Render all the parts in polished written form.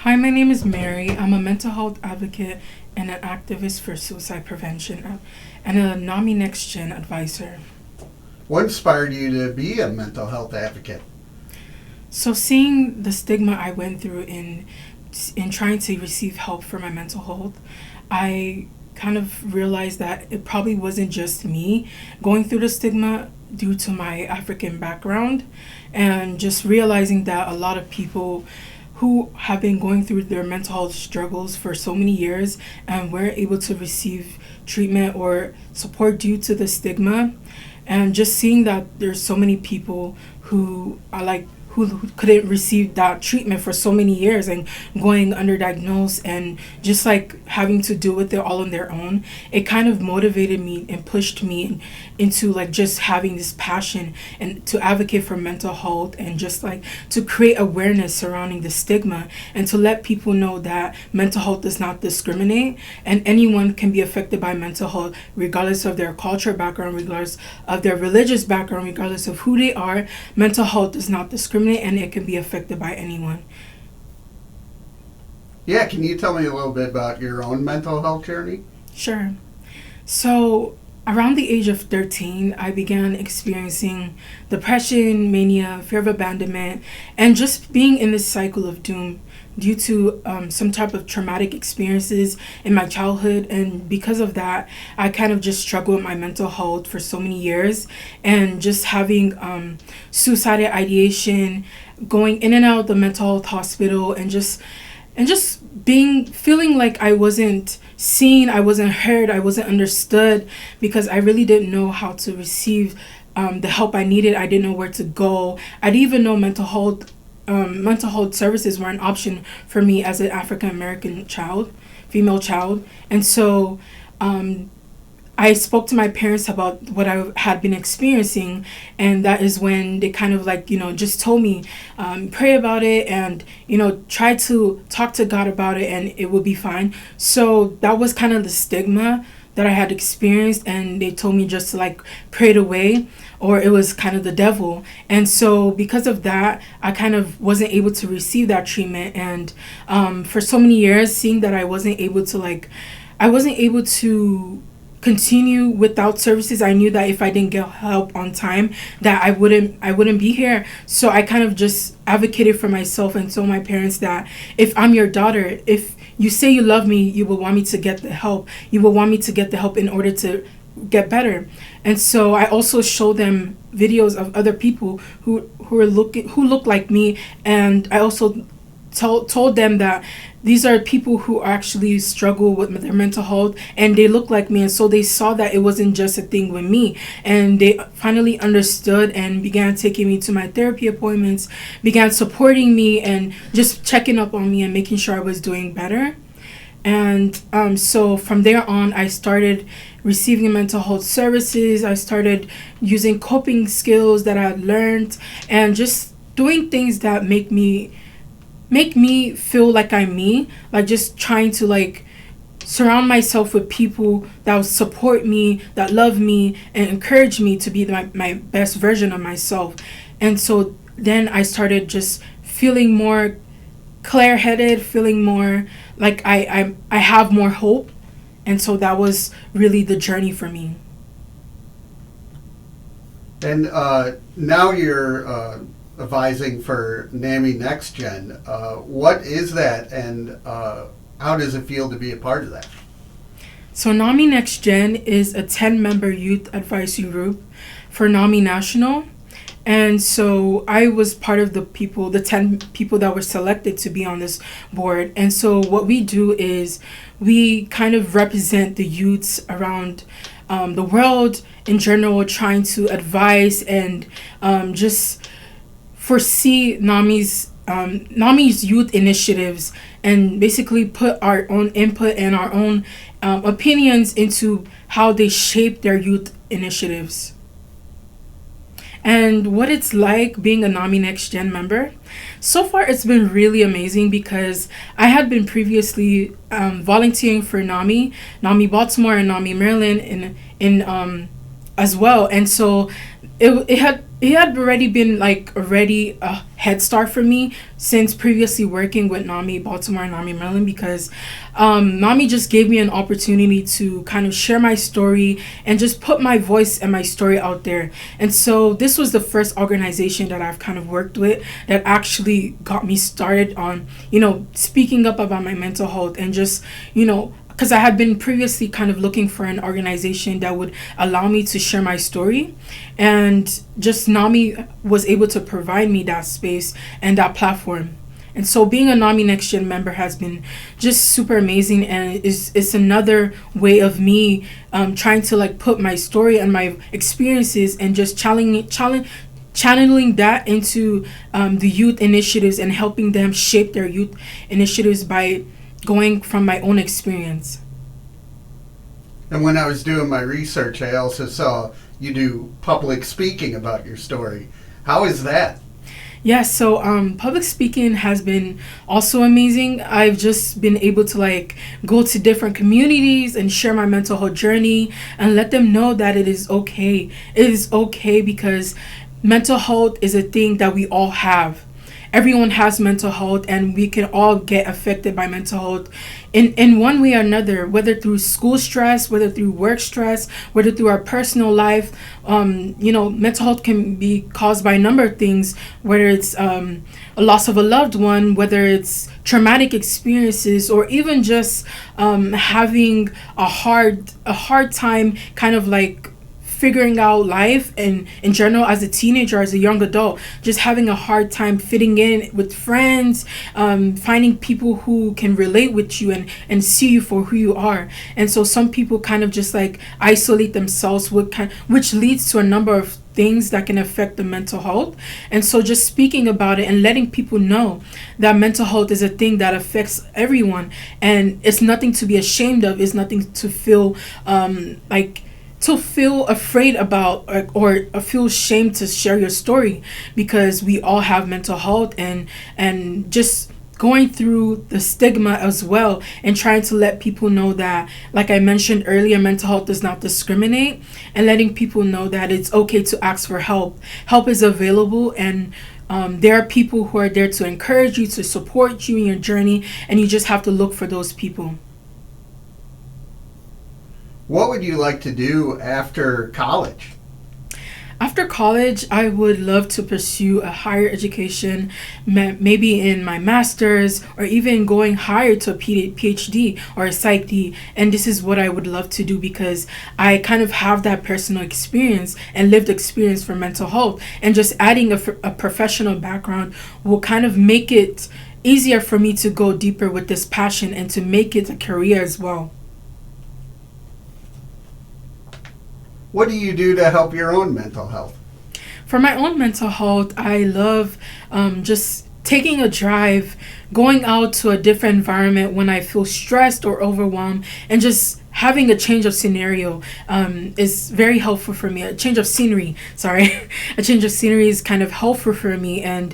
Hi, my name is Mary. I'm a mental health advocate and an activist for suicide prevention and a NAMI Next Gen Advisor. What inspired you to be a mental health advocate? So, seeing the stigma I went through in trying to receive help for my mental health, I kind of realized that it probably wasn't just me going through the stigma due to my African background, and just realizing that a lot of people who have been going through their mental health struggles for so many years and weren't able to receive treatment or support due to the stigma, and just seeing that there's so many people who are like who couldn't receive that treatment for so many years and going underdiagnosed and just like having to deal with it all on their own, it kind of motivated me and pushed me into like just having this passion and to advocate for mental health and just like to create awareness surrounding the stigma and to let people know that mental health does not discriminate and anyone can be affected by mental health regardless of their culture background, regardless of their religious background, regardless of who they are. Mental health does not discriminate and it can be affected by anyone. Yeah, can you tell me a little bit about your own mental health journey? Sure. So, around the age of 13, I began experiencing depression, mania, fear of abandonment, and just being in this cycle of doom due to some type of traumatic experiences in my childhood. And because of that, I kind of just struggled with my mental health for so many years and just having suicidal ideation, going in and out of the mental health hospital, and just feeling like I wasn't seen, I wasn't heard, I wasn't understood because I really didn't know how to receive the help I needed. I didn't know where to go. I didn't even know mental health services were an option for me as an African American child, female child. And so I spoke to my parents about what I had been experiencing, and that is when they kind of like, just told me, pray about it and, try to talk to God about it and it will be fine. So that was kind of the stigma that I had experienced, and they told me just to like pray it away or it was kind of the devil. And so because of that, I kind of wasn't able to receive that treatment. And for so many years, seeing that I wasn't able to continue without services, I knew that if I didn't get help on time that I wouldn't be here. So I kind of just advocated for myself and told my parents that if I'm your daughter, if you say you love me, you will want me to get the help. You will want me to get the help in order to get better. And so I also showed them videos of other people who look like me, and I also told them that these are people who actually struggle with their mental health and they look like me, and so they saw that it wasn't just a thing with me, and they finally understood and began taking me to my therapy appointments, began supporting me and just checking up on me and making sure I was doing better. And so from there on, I started receiving mental health services. I started using coping skills that I had learned and just doing things that make me feel like I'm me, like just trying to like surround myself with people that will support me, that love me and encourage me to be my best version of myself. And so then I started just feeling more clear-headed, feeling more like I have more hope. And so that was really the journey for me. And now you're advising for NAMI Next Gen. What is that, and how does it feel to be a part of that? So NAMI Next Gen is a 10-member youth advisory group for NAMI National. And so I was part of the 10 people that were selected to be on this board. And so what we do is we kind of represent the youths around the world in general, trying to advise and just foresee NAMI's youth initiatives and basically put our own input and our own opinions into how they shape their youth initiatives. And what it's like being a NAMI Next Gen member. So far, it's been really amazing because I had been previously volunteering for NAMI Baltimore and NAMI Maryland in as well. And so it It had already been like already a head start for me since previously working with NAMI Baltimore and NAMI Maryland, because NAMI just gave me an opportunity to kind of share my story and just put my voice and my story out there. And so this was the first organization that I've kind of worked with that actually got me started on, speaking up about my mental health, and just, because I had been previously kind of looking for an organization that would allow me to share my story. And just NAMI was able to provide me that space and that platform. And so being a NAMI Next Gen member has been just super amazing, and it's another way of me trying to like put my story and my experiences and just channeling that into the youth initiatives and helping them shape their youth initiatives by going from my own experience. And when I was doing my research, I also saw you do public speaking about your story. How is that? Yeah, so public speaking has been also amazing. I've just been able to like go to different communities and share my mental health journey and let them know that it is okay. It is okay, because mental health is a thing that we all have. Everyone has mental health, and we can all get affected by mental health in one way or another, whether through school stress, whether through work stress, whether through our personal life. Mental health can be caused by a number of things, whether it's a loss of a loved one, whether it's traumatic experiences, or even just having a hard time kind of like figuring out life and in general as a teenager, as a young adult, just having a hard time fitting in with friends, finding people who can relate with you and see you for who you are. And so some people kind of just like isolate themselves, which leads to a number of things that can affect the mental health. And so just speaking about it and letting people know that mental health is a thing that affects everyone, and it's nothing to be ashamed of, it's nothing to feel afraid about, or feel shame to share your story, because we all have mental health, and just going through the stigma as well, and trying to let people know that, like I mentioned earlier, mental health does not discriminate, and letting people know that it's okay to ask for help. Help is available, and there are people who are there to encourage you, to support you in your journey, and you just have to look for those people. What would you like to do after college? After college, I would love to pursue a higher education, maybe in my master's, or even going higher to a PhD or a PsyD. And this is what I would love to do, because I kind of have that personal experience and lived experience for mental health. And just adding a professional background will kind of make it easier for me to go deeper with this passion and to make it a career as well. What do you do to help your own mental health? For my own mental health, I love just taking a drive, going out to a different environment when I feel stressed or overwhelmed, and just having a change of scenario is very helpful for me. A change of scenery is kind of helpful for me. And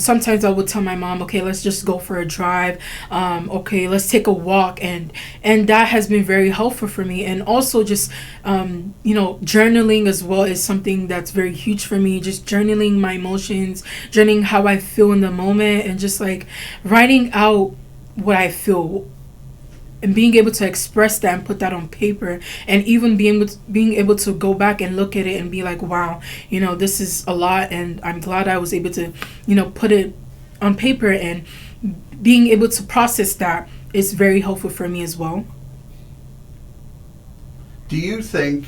sometimes I would tell my mom, okay, let's just go for a drive. Okay, let's take a walk. And that has been very helpful for me. And also just, journaling as well is something that's very huge for me. Just journaling my emotions, journaling how I feel in the moment, and just like writing out what I feel, and being able to express that and put that on paper, and even being able to go back and look at it and be like, wow, this is a lot, and I'm glad I was able to, put it on paper, and being able to process that is very helpful for me as well. Do you think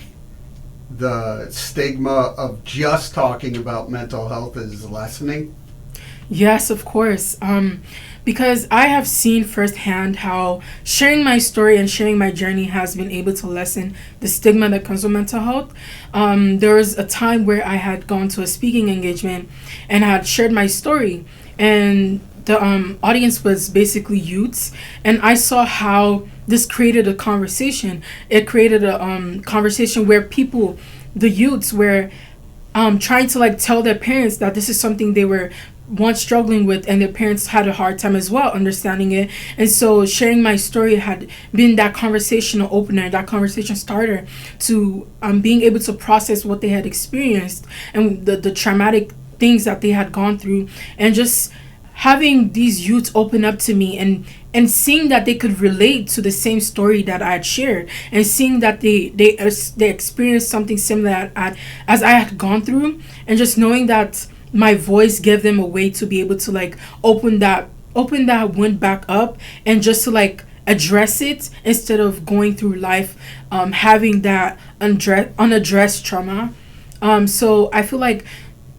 the stigma of just talking about mental health is lessening? Yes, of course. Because I have seen firsthand how sharing my story and sharing my journey has been able to lessen the stigma that comes with mental health. There was a time where I had gone to a speaking engagement and had shared my story, and the audience was basically youths, and I saw how this created a conversation. It created a conversation where the youths were trying to like tell their parents that this is something they were once struggling with, and their parents had a hard time as well understanding it. And so sharing my story had been that conversational opener, that conversation starter to being able to process what they had experienced and the traumatic things that they had gone through, and just having these youths open up to me, and seeing that they could relate to the same story that I had shared, and seeing that they experienced something similar as I had gone through, and just knowing that my voice gave them a way to be able to like open that wound back up, and just to like address it instead of going through life having that unaddressed trauma. So I feel like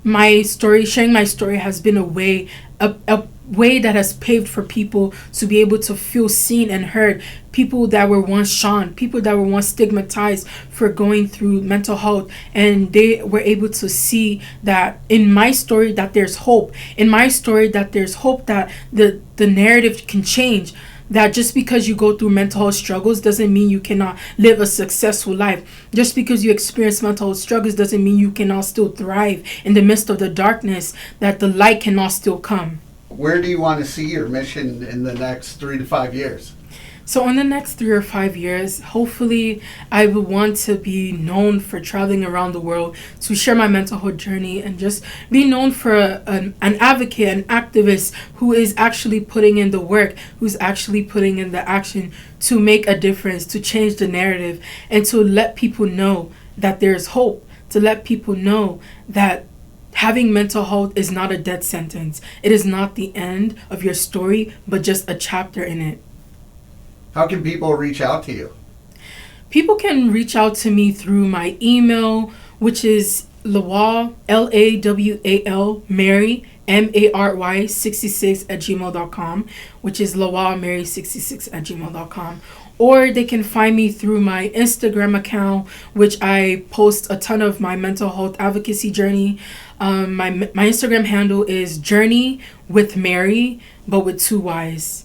sharing my story has been a way that has paved for people to be able to feel seen and heard. People that were once shunned, people that were once stigmatized for going through mental health, and they were able to see that in my story that there's hope. In my story that there's hope, that the narrative can change. That just because you go through mental health struggles doesn't mean you cannot live a successful life. Just because you experience mental health struggles doesn't mean you cannot still thrive in the midst of the darkness, that the light cannot still come. Where do you want to see your mission in the next 3 to 5 years? So in the next 3 or 5 years, hopefully I would want to be known for traveling around the world to share my mental health journey, and just be known for an advocate, an activist who is actually putting in the work, who's actually putting in the action to make a difference, to change the narrative, and to let people know that there's hope, to let people know that having mental health is not a death sentence. It is not the end of your story, but just a chapter in it. How can people reach out to you? People can reach out to me through my email, which is Lawal, Lawal, Mary, Mary 66 at gmail.com, which is Lawal Mary 66 at gmail.com. Or they can find me through my Instagram account, which I post a ton of my mental health advocacy journey. My Instagram handle is Journey with Mary, but with 2 Y's.